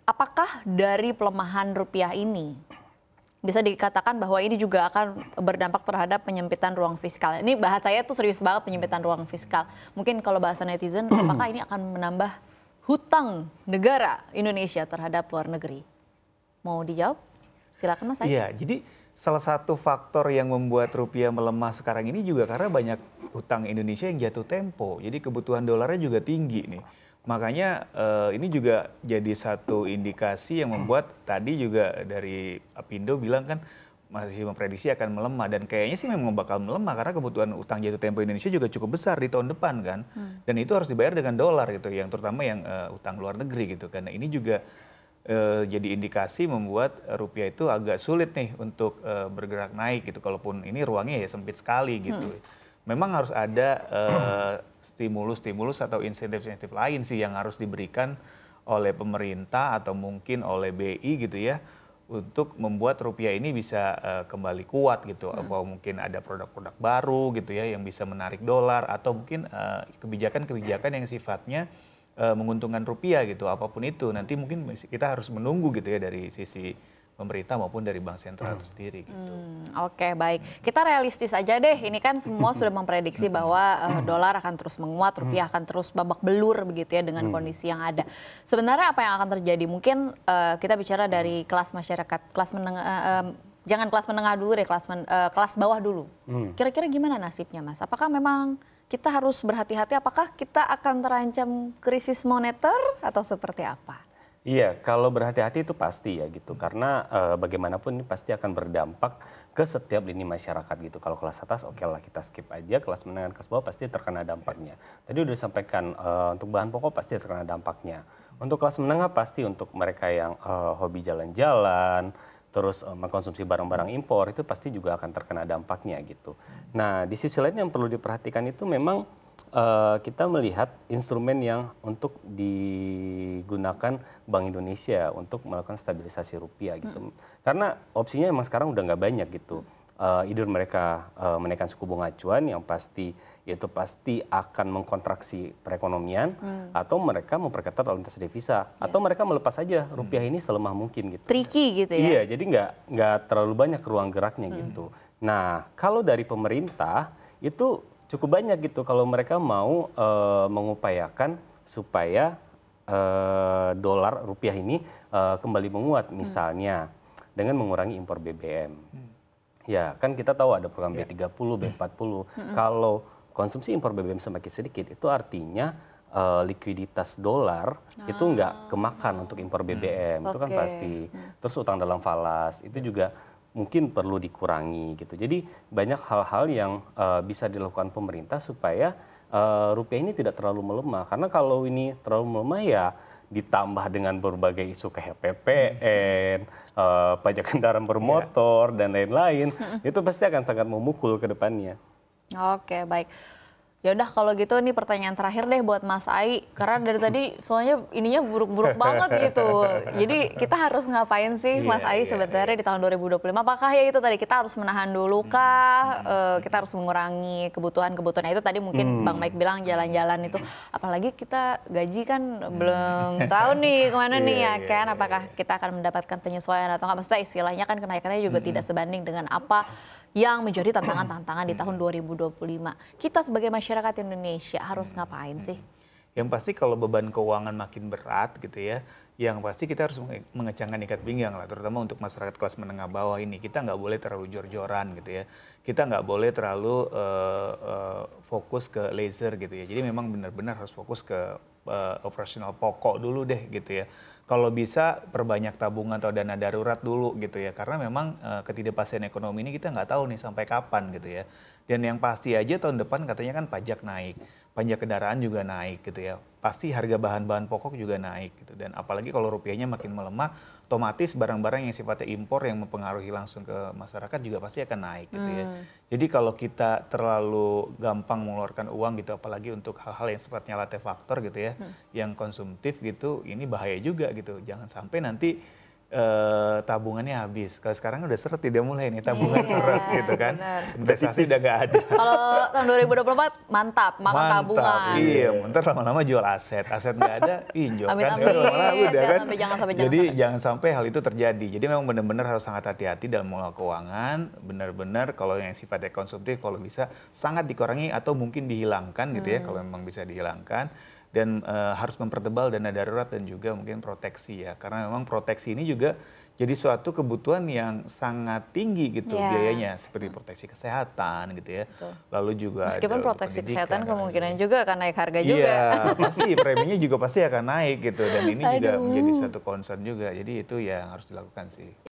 apakah dari pelemahan rupiah ini bisa dikatakan bahwa ini juga akan berdampak terhadap penyempitan ruang fiskal? Ini bahasanya tuh serius banget, penyempitan ruang fiskal. Mungkin kalau bahasa netizen, apakah ini akan menambah hutang negara Indonesia terhadap luar negeri? Mau dijawab? Silakan Mas Ai. Iya, jadi salah satu faktor yang membuat rupiah melemah sekarang ini juga karena banyak hutang Indonesia yang jatuh tempo. Jadi kebutuhan dolarnya juga tinggi nih. Makanya ini juga jadi satu indikasi yang membuat tadi juga dari Apindo bilang kan masih memprediksi akan melemah. Dan kayaknya sih memang bakal melemah karena kebutuhan utang jatuh tempo Indonesia juga cukup besar di tahun depan kan. Dan itu harus dibayar dengan dolar gitu, yang terutama yang utang luar negeri gitu. Karena ini juga jadi indikasi membuat rupiah itu agak sulit nih untuk bergerak naik gitu. Kalaupun ini ruangnya ya sempit sekali gitu. Memang harus ada stimulus-stimulus atau insentif-insentif lain sih yang harus diberikan oleh pemerintah atau mungkin oleh BI gitu ya untuk membuat rupiah ini bisa kembali kuat gitu. Atau mungkin ada produk-produk baru gitu ya yang bisa menarik dolar atau mungkin kebijakan-kebijakan yang sifatnya menguntungkan rupiah gitu, apapun itu. Nanti mungkin kita harus menunggu gitu ya dari sisi pemerintah maupun dari bank sentral itu sendiri gitu. Oke, baik. Kita realistis aja deh. Ini kan semua sudah memprediksi bahwa dolar akan terus menguat, rupiah akan terus babak belur begitu ya dengan kondisi yang ada. Sebenarnya apa yang akan terjadi? Mungkin kita bicara dari kelas masyarakat, kelas menengah, jangan kelas menengah dulu deh, kelas bawah dulu. Kira-kira gimana nasibnya, Mas? Apakah memang kita harus berhati-hati? Apakah kita akan terancam krisis moneter atau seperti apa? Iya, kalau berhati-hati itu pasti ya gitu, karena bagaimanapun ini pasti akan berdampak ke setiap lini masyarakat gitu. Kalau kelas atas oke lah kita skip aja, kelas menengah, kelas bawah pasti terkena dampaknya. Tadi udah disampaikan untuk bahan pokok pasti terkena dampaknya. Untuk kelas menengah pasti untuk mereka yang hobi jalan-jalan, terus mengkonsumsi barang-barang impor itu pasti juga akan terkena dampaknya gitu. Nah di sisi lain yang perlu diperhatikan itu memang kita melihat instrumen yang untuk digunakan Bank Indonesia untuk melakukan stabilisasi rupiah gitu. Karena opsinya emang sekarang udah nggak banyak gitu. Either mereka menaikkan suku bunga acuan yang pasti yaitu pasti akan mengkontraksi perekonomian atau mereka memperketat lalu lintas devisa atau mereka melepas saja rupiah ini selemah mungkin gitu. Tricky gitu ya? Iya, jadi nggak terlalu banyak ruang geraknya gitu. Nah, kalau dari pemerintah itu cukup banyak gitu kalau mereka mau mengupayakan supaya dolar rupiah ini kembali menguat misalnya dengan mengurangi impor BBM. Ya, kan kita tahu ada program B30, B40. Kalau konsumsi impor BBM semakin sedikit itu artinya likuiditas dolar itu nggak kemakan untuk impor BBM, itu kan pasti. Terus utang dalam falas itu juga mungkin perlu dikurangi gitu. Jadi banyak hal-hal yang bisa dilakukan pemerintah supaya rupiah ini tidak terlalu melemah. Karena kalau ini terlalu melemah ya ditambah dengan berbagai isu kayak PPN, pajak kendaraan bermotor dan lain-lain, itu pasti akan sangat memukul ke depannya. Oke, baik. Ya udah kalau gitu nih pertanyaan terakhir deh buat Mas Ai, karena dari tadi soalnya ininya buruk-buruk banget gitu. Jadi kita harus ngapain sih Mas Ai sebenarnya di tahun 2025? Apakah ya itu tadi kita harus menahan dulu kah? Kita harus mengurangi kebutuhan-kebutuhan itu tadi mungkin Bang Mike bilang jalan-jalan itu. Apalagi kita gaji kan belum tahu nih kemana nih ya kan? Apakah kita akan mendapatkan penyesuaian atau nggak? Maksudnya istilahnya kan kenaikannya juga tidak sebanding dengan apa yang menjadi tantangan-tantangan di tahun 2025. Kita sebagai masyarakat Indonesia harus ngapain sih? Yang pasti kalau beban keuangan makin berat gitu ya, yang pasti kita harus mengecangkan ikat pinggang lah, terutama untuk masyarakat kelas menengah bawah ini. Kita nggak boleh terlalu jor-joran gitu ya. Kita nggak boleh terlalu fokus ke laser gitu ya. Jadi memang benar-benar harus fokus ke operasional pokok dulu deh gitu ya. Kalau bisa perbanyak tabungan atau dana darurat dulu gitu ya, karena memang ketidakpastian ekonomi ini kita nggak tahu nih sampai kapan gitu ya. Dan yang pasti aja tahun depan katanya kan pajak naik, pajak kendaraan juga naik gitu ya. Pasti harga bahan-bahan pokok juga naik gitu. Dan apalagi kalau rupiahnya makin melemah, otomatis barang-barang yang sifatnya impor yang mempengaruhi langsung ke masyarakat juga pasti akan naik gitu ya. Jadi kalau kita terlalu gampang mengeluarkan uang gitu, apalagi untuk hal-hal yang sifatnya latte faktor gitu ya, yang konsumtif gitu, ini bahaya juga gitu. Jangan sampai nanti tabungannya habis. Kalau sekarang udah seret tidak mulai nih tabungan seret gitu kan. benar. Investasi udah nggak ada. Kalau tahun 2024 mantap, makan tabungan. Iya, ntar lama-lama jual aset nggak ada, jual kan, Amit-amit, udah kan. jangan sampai. Jadi jangan sampai hal itu terjadi. Jadi memang benar-benar harus sangat hati-hati dalam mengelola keuangan. Benar-benar kalau yang sifatnya konsumtif, kalau bisa sangat dikurangi atau mungkin dihilangkan gitu ya, kalau memang bisa dihilangkan. Dan harus mempertebal dana darurat dan juga mungkin proteksi ya, karena memang proteksi ini juga jadi suatu kebutuhan yang sangat tinggi gitu biayanya, seperti proteksi kesehatan gitu ya. Betul. Lalu juga Meskipun ada proteksi pendidikan kesehatan dan kemungkinan lain-lain. juga akan naik harga juga. Iya, pasti preminya juga pasti akan naik gitu, dan ini juga Aduh. menjadi suatu concern juga. Jadi itu yang harus dilakukan sih.